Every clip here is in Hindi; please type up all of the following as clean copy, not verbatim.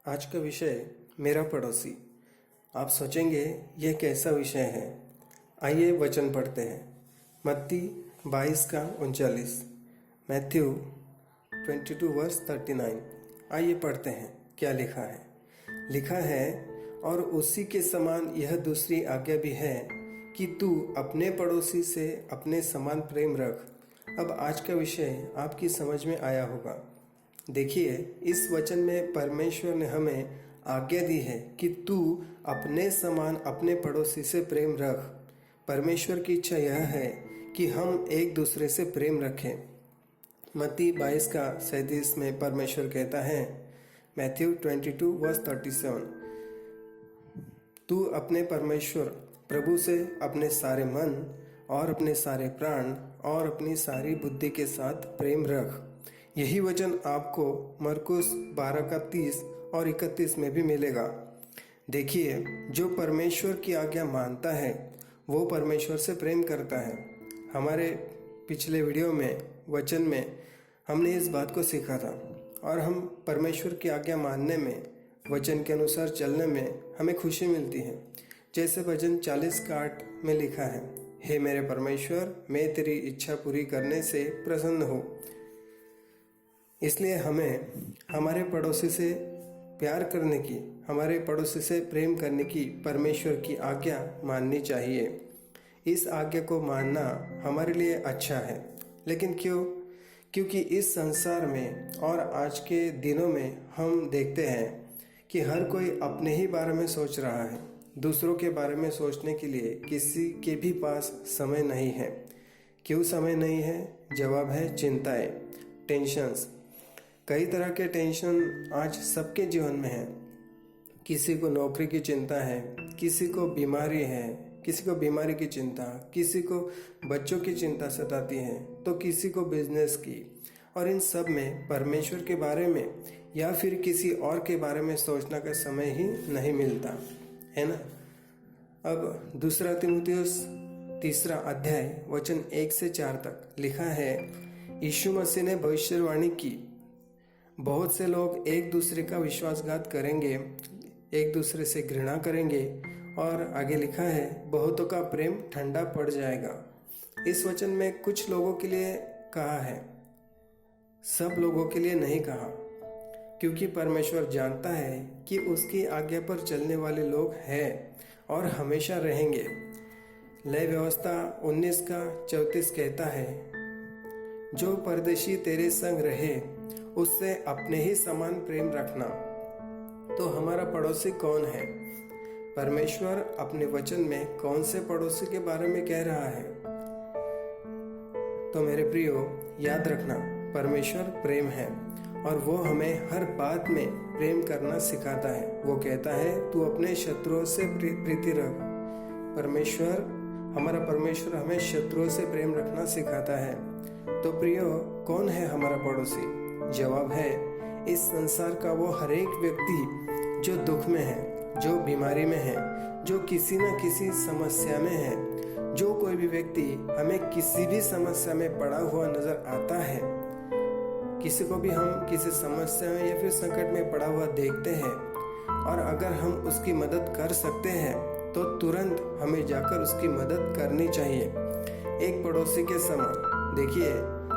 आज का विषय मेरा पड़ोसी। आप सोचेंगे यह कैसा विषय है। आइए वचन पढ़ते हैं। मत्ती 22:39, मैथ्यू 22:39। आइए पढ़ते हैं क्या लिखा है। लिखा है, और उसी के समान यह दूसरी आज्ञा भी है कि तू अपने पड़ोसी से अपने समान प्रेम रख। अब आज का विषय आपकी समझ में आया होगा। देखिए, इस वचन में परमेश्वर ने हमें आज्ञा दी है कि तू अपने समान अपने पड़ोसी से प्रेम रख। परमेश्वर की इच्छा यह है कि हम एक दूसरे से प्रेम रखें। मत्ती 22:37 में परमेश्वर कहता है, मैथ्यू 22:37, तू अपने परमेश्वर प्रभु से अपने सारे मन और अपने सारे प्राण और अपनी सारी बुद्धि के साथ प्रेम रख। यही वचन आपको मरकुस 12:30 और 31 में भी मिलेगा। देखिए, जो परमेश्वर की आज्ञा मानता है वो परमेश्वर से प्रेम करता है। हमारे पिछले वीडियो में वचन में हमने इस बात को सीखा था, और हम परमेश्वर की आज्ञा मानने में, वचन के अनुसार चलने में हमें खुशी मिलती है। जैसे भजन 40:8 में लिखा है, हे मेरे परमेश्वर, मैं तेरी इच्छा पूरी करने से प्रसन्न हूँ। इसलिए हमें हमारे पड़ोसी से प्यार करने की, हमारे पड़ोसी से प्रेम करने की परमेश्वर की आज्ञा माननी चाहिए। इस आज्ञा को मानना हमारे लिए अच्छा है। लेकिन क्यों? क्योंकि इस संसार में और आज के दिनों में हम देखते हैं कि हर कोई अपने ही बारे में सोच रहा है। दूसरों के बारे में सोचने के लिए किसी के भी पास समय नहीं है। क्यों समय नहीं है? जवाब है चिंताएं, टेंशन्स। कई तरह के टेंशन आज सबके जीवन में है। किसी को नौकरी की चिंता है, किसी को बीमारी है, किसी को बीमारी की चिंता, किसी को बच्चों की चिंता सताती है, तो किसी को बिजनेस की। और इन सब में परमेश्वर के बारे में या फिर किसी और के बारे में सोचने का समय ही नहीं मिलता है ना। अब 2 तीमुथियुस 3 अध्याय वचन 1 से 4 तक लिखा है, यीशु मसीह ने भविष्यवाणी की, बहुत से लोग एक दूसरे का विश्वासघात करेंगे, एक दूसरे से घृणा करेंगे, और आगे लिखा है, बहुतों का प्रेम ठंडा पड़ जाएगा। इस वचन में कुछ लोगों के लिए कहा है, सब लोगों के लिए नहीं कहा, क्योंकि परमेश्वर जानता है कि उसकी आज्ञा पर चलने वाले लोग हैं और हमेशा रहेंगे। लय व्यवस्था 19:34 कहता है, जो परदेशी तेरे संग रहे उससे अपने ही समान प्रेम रखना। तो हमारा पड़ोसी कौन है? परमेश्वर अपने वचन में कौन से पड़ोसी के बारे में कह रहा है? तो मेरे प्रियो, याद रखना, परमेश्वर प्रेम है और वो हमें हर बात में प्रेम करना सिखाता है। वो कहता है, तू अपने शत्रुओं से प्रीति रख। हमारा परमेश्वर हमें शत्रुओं से प्रेम रखना सिखाता है। तो प्रियो, कौन है हमारा पड़ोसी? जवाब है, इस संसार का वो हर एक व्यक्ति जो दुख में है, जो बीमारी में है, जो किसी न किसी समस्या में है। जो कोई भी व्यक्ति हमें किसी भी समस्या में पड़ा हुआ नजर आता है, किसी को भी हम किसी समस्या में या फिर संकट में पड़ा हुआ देखते हैं, और अगर हम उसकी मदद कर सकते हैं तो तुरंत हमें जाकर उसकी मदद करनी चाहिए, एक पड़ोसी के समान। देखिए,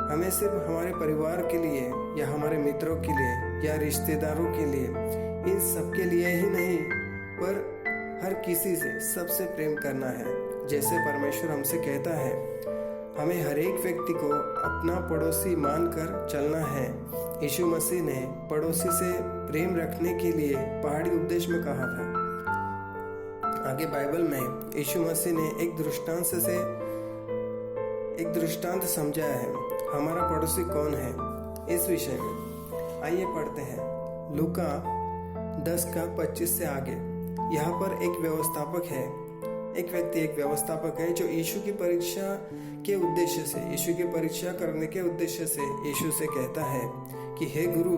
हमें सिर्फ हमारे परिवार के लिए या हमारे मित्रों के लिए या रिश्तेदारों के लिए, इन सब के लिए ही नहीं, पर हर किसी से, सबसे प्रेम करना है। जैसे परमेश्वर हमसे कहता है, हमें हर एक व्यक्ति को अपना पड़ोसी मानकर चलना है। यीशु मसीह ने पड़ोसी से प्रेम रखने के लिए पहाड़ी उपदेश में कहा था। आगे बाइबल में यीशु मसीह ने एक दृष्टांत समझाया है, हमारा पड़ोसी कौन है इस विषय में। आइए पढ़ते हैं लूका 10:25 से आगे। यहाँ पर एक व्यवस्थापक है जो यीशु की परीक्षा करने के उद्देश्य से यीशु से कहता है कि हे गुरु,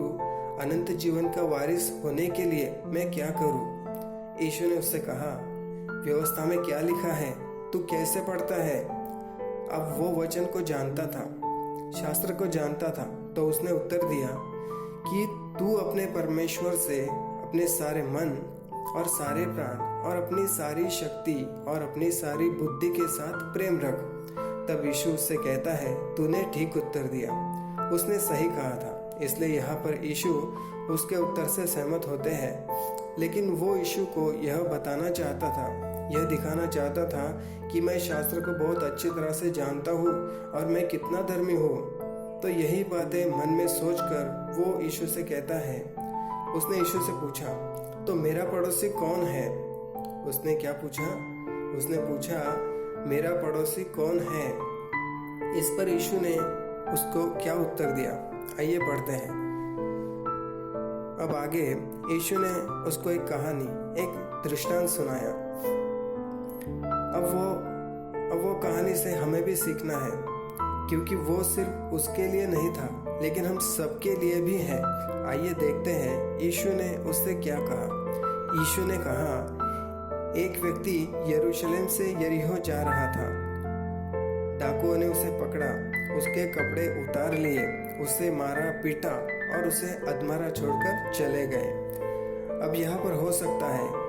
अनंत जीवन का वारिस होने के लिए मैं क्या करूं? यीशु ने उससे कहा, व्यवस्था में क्या लिखा है, तू कैसे पढ़ता है? अब वो वचन को जानता था, शास्त्र को जानता था, तो उसने उत्तर दिया कि तू अपने परमेश्वर से अपने सारे मन और सारे प्राण और अपनी सारी शक्ति और अपनी सारी बुद्धि के साथ प्रेम रख। तब यीशु उससे कहता है, तूने ठीक उत्तर दिया, उसने सही कहा था। इसलिए यहाँ पर यीशु उसके उत्तर से सहमत होते हैं। लेकिन वो यीशु को यह बताना चाहता था, यह दिखाना चाहता था कि मैं शास्त्र को बहुत अच्छी तरह से जानता हूँ और मैं कितना धर्मी हूँ। तो यही बातें मन में सोचकर वो यीशु से कहता है। उसने यीशु से पूछा, तो मेरा पड़ोसी कौन है? उसने क्या पूछा? उसने पूछा, मेरा पड़ोसी कौन है? इस पर यीशु ने उसको क्या उत्तर दिया? आइए पढ़ते हैं। अब आगे यीशु ने उसको एक कहानी, एक दृष्टांत सुनाया। अब वो कहानी से हमें भी सीखना है, क्योंकि वो सिर्फ उसके लिए नहीं था, लेकिन हम सबके लिए भी है। आइए देखते हैं यीशु ने उससे क्या कहा। यीशु ने कहा, एक व्यक्ति यरूशलेम से यरीहो जा रहा था। डाकुओं ने उसे पकड़ा, उसके कपड़े उतार लिए, उसे मारा पीटा और उसे अधमरा छोड़कर चले गए। अब यहाँ पर हो सकता है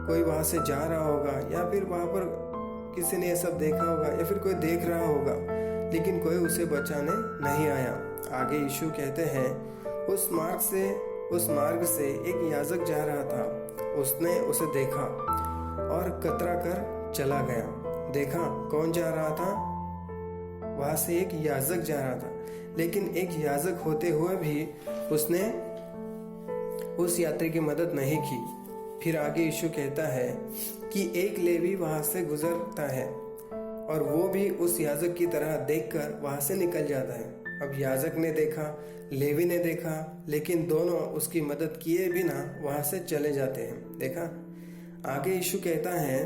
कोई वहाँ से जा रहा होगा, या फिर वहाँ पर किसी ने ये सब देखा होगा, या फिर कोई देख रहा होगा, लेकिन कोई उसे बचाने नहीं आया। आगे यीशु कहते हैं, उस मार्ग से एक याजक जा रहा था। उसने उसे देखा और कतरा कर चला गया। देखा कौन जा रहा था? वहां से एक याजक जा रहा था, लेकिन एक याजक होते हुए भी उसने उस यात्री की मदद नहीं की। फिर आगे यीशु कहता है कि एक लेवी वहां से गुजरता है और वो भी उस याजक की तरह देखकर वहां से निकल जाता है। अब याजक ने देखा, लेवी ने देखा, लेकिन दोनों उसकी मदद किए बिना वहां से चले जाते हैं। देखा? आगे यीशु कहता है,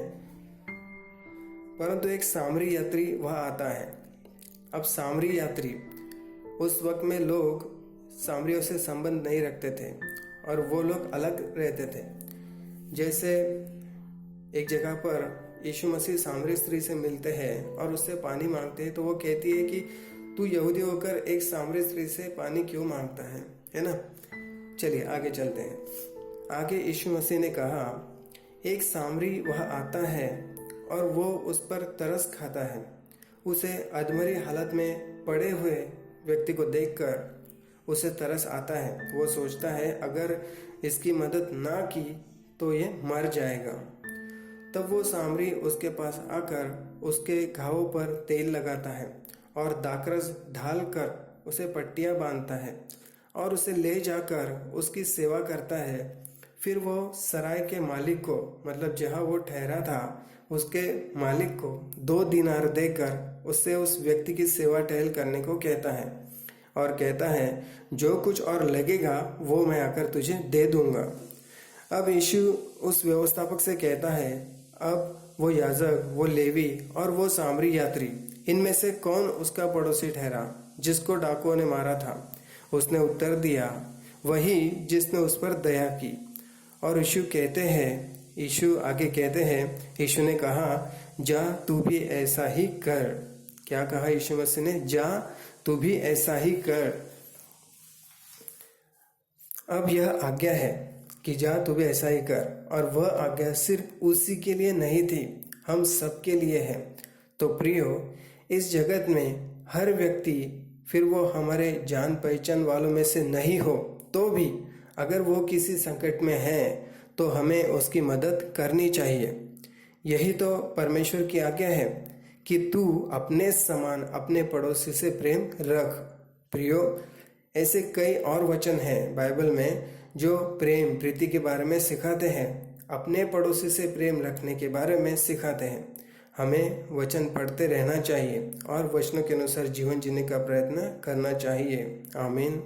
परंतु एक सामरी यात्री वहां आता है। अब सामरी यात्री, उस वक्त में लोग सामरियों से संबंध नहीं रखते थे और वो लोग अलग रहते थे। जैसे एक जगह पर यीशु मसीह सामरी स्त्री से मिलते हैं और उससे पानी मांगते हैं, तो वो कहती है कि तू यहूदी होकर एक सामरी स्त्री से पानी क्यों मांगता है ना? चलिए आगे चलते हैं। आगे यीशु मसीह ने कहा, एक सामरी वहाँ आता है और वो उस पर तरस खाता है। उसे अधमरी हालत में पड़े हुए व्यक्ति को देखकर उसे तरस आता है। वो सोचता है अगर इसकी मदद ना की तो ये मर जाएगा। तब वो सामरी उसके पास आकर उसके घावों पर तेल लगाता है और दाखरस ढालकर उसे पट्टियां बांधता है और उसे ले जाकर उसकी सेवा करता है। फिर वो सराय के मालिक को, मतलब जहाँ वो ठहरा था, उसके मालिक को 2 दिनार देकर उससे उस व्यक्ति की सेवा टहल करने को कहता है और कहता है, जो कुछ और लगेगा वो मैं आकर तुझे दे दूंगा। अब यीशु उस व्यवस्थापक से कहता है, अब वो याजक, वो लेवी और वो सामरी यात्री, इनमें से कौन उसका पड़ोसी ठहरा जिसको डाकुओं ने मारा था? उसने उत्तर दिया, वही जिसने उस पर दया की। और यीशु आगे कहते हैं, यीशु ने कहा, जा तू भी ऐसा ही कर। क्या कहा यीशु मसीह ने? जा तू भी ऐसा ही कर। अब यह आज्ञा है कि जा तू भी ऐसा ही कर, और वह आज्ञा सिर्फ उसी के लिए नहीं थी, हम सबके लिए है। तो प्रियो, इस जगत में हर व्यक्ति, फिर वो हमारे जान पहचान वालों में से नहीं हो तो भी, अगर वो किसी संकट में है तो हमें उसकी मदद करनी चाहिए। यही तो परमेश्वर की आज्ञा है कि तू अपने समान अपने पड़ोसी से प्रेम रख। प्रियो, ऐसे कई और वचन हैं बाइबल में जो प्रेम प्रीति के बारे में सिखाते हैं, अपने पड़ोसी से प्रेम रखने के बारे में सिखाते हैं। हमें वचन पढ़ते रहना चाहिए और वचनों के अनुसार जीवन जीने का प्रयत्न करना चाहिए। आमीन।